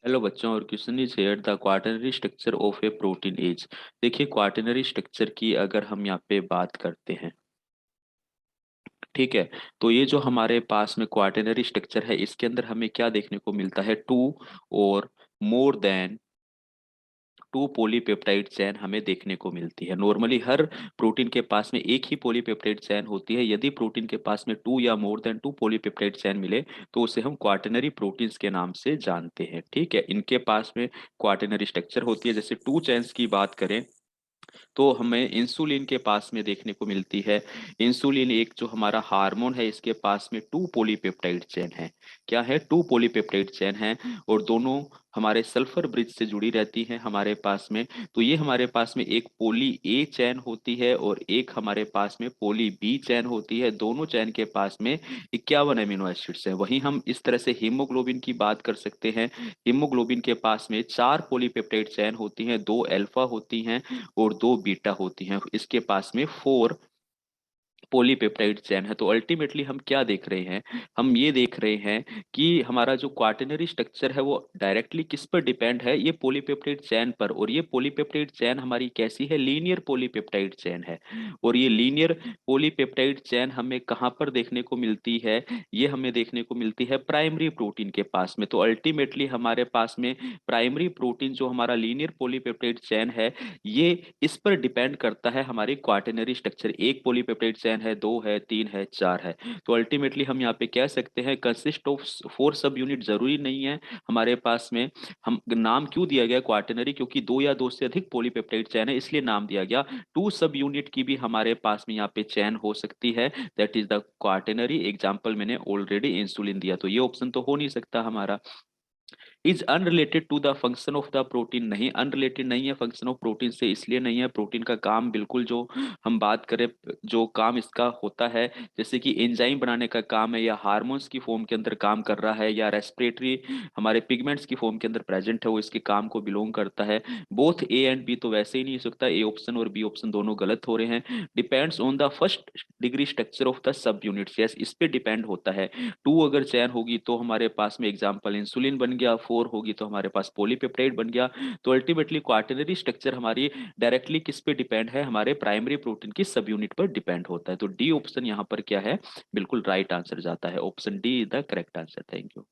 Hello बच्चों, और question is here the quaternary structure of a protein is. देखिए, quaternary structure की अगर हम यहाँ पे बात करते हैं, ठीक है। तो ये जो हमारे पास में क्वाaternary स्ट्रक्चर है, इसके अंदर हमें क्या देखने को मिलता है? टू और more than two polypeptide chain हमें देखने को मिलती है। नॉर्मली हर प्रोटीन के पास में एक ही पॉलीपेप्टाइड चेन होती है। यदि प्रोटीन के पास में टू या more than two polypeptide chain मिले तो उसे हम क्वाटरनरी प्रोटीन्स के नाम से जानते हैं, ठीक है। इनके पास में क्वाटरनरी स्ट्रक्चर होती है। जैसे टू चेन्स की बात करें तो हमें इंसुलिन के पास में देखने को मिलती है। इंसुलिन एक जो हमारा हार्मोन है, इसके पास में टू पॉलीपेप्टाइड चेन है। क्या है? टू पॉलीपेप्टाइड चेन है। और दोनों हमारे सल्फर ब्रिज से जुड़ी रहती हैं हमारे पास में। तो ये हमारे पास में एक पोली ए चैन होती है और एक हमारे पास में पोली बी चैन होती है। दोनों चैन के पास में 51 एमिनो एसिड्स हैं। वहीं हम इस तरह से हीमोग्लोबिन की बात कर सकते हैं। हीमोग्लोबिन के पास में चार पॉलीपेप्टाइड चैन होती हैं, दो अल्फा होती हैं और दो बीटा होती हैं। इसके पास में फोर पॉलीपेप्टाइड चेन है। तो अल्टीमेटली हम क्या देख रहे हैं? हम ये देख रहे हैं कि हमारा जो क्वाटरनरी स्ट्रक्चर है वो डायरेक्टली किस पर डिपेंड है? ये पॉलीपेप्टाइड चेन पर। और ये पॉलीपेप्टाइड चेन हमारी कैसी है? लीनियर पॉलीपेप्टाइड चेन है। और ये लीनियर पॉलीपेप्टाइड चेन हमें कहाँ पर देखने को मिलती है? ये हमें देखने को मिलती है प्राइमरी प्रोटीन के पास में। तो अल्टीमेटली हमारे पास में प्राइमरी प्रोटीन जो हमारा लीनियर पॉलीपेप्टाइड चेन है, ये इस पर डिपेंड करता है हमारी क्वाटरनरी स्ट्रक्चर। एक पॉलीपेप्टाइड चेन है, दो है, तीन है, चार है। तो अल्टीमेटली हम यहाँ पे कह सकते हैं कंसिस्ट ऑफ फोर सब यूनिट। जरूरी नहीं है हमारे पास में। हम नाम क्यों दिया गया क्वाटरनरी? क्योंकि दो या दो से अधिक पॉलीपेप्टाइड चेन है, इसलिए नाम दिया गया। टू सब यूनिट की भी हमारे पास में यहाँ पे चेन हो सकती है। That is the quaternary. Example मैंने ऑलरेडी इंसुलिन दिया, तो ये ऑप्शन तो हो नहीं सकता हमारा। Is unrelated to the function of the protein. नहीं, अनरिलेटेड नहीं है फंक्शन ऑफ प्रोटीन से। इसलिए नहीं है, प्रोटीन का काम बिल्कुल, जो हम बात करें, जो काम इसका होता है, जैसे कि एंजाइम बनाने का काम है, या हार्मोन्स की फॉर्म के अंदर काम कर रहा है, या रेस्पिरेटरी हमारे पिगमेंट्स की फॉर्म के अंदर प्रेजेंट है, वो इसके काम को बिलोंग करता है। बोथ ए एंड बी तो वैसे ही नहीं हो सकता। ए ऑप्शन और बी ऑप्शन दोनों गलत हो रहे हैं। Depends on the first degree structure of the sub units. Yes, इस पे डिपेंड होता है। टू अगर चैन होगी तो हमारे पास में एग्जाम्पल इंसुलिन बन गया, फोर होगी तो हमारे पास पॉलीपेप्टाइड बन गया। तो अल्टीमेटली क्वाटरनरी स्ट्रक्चर हमारी डायरेक्टली किस पे डिपेंड है? हमारे प्राइमरी प्रोटीन की सब यूनिट पर डिपेंड होता है। तो डी ऑप्शन यहाँ पर क्या है? बिल्कुल राइट आंसर जाता है। Option D is the correct answer. Thank you.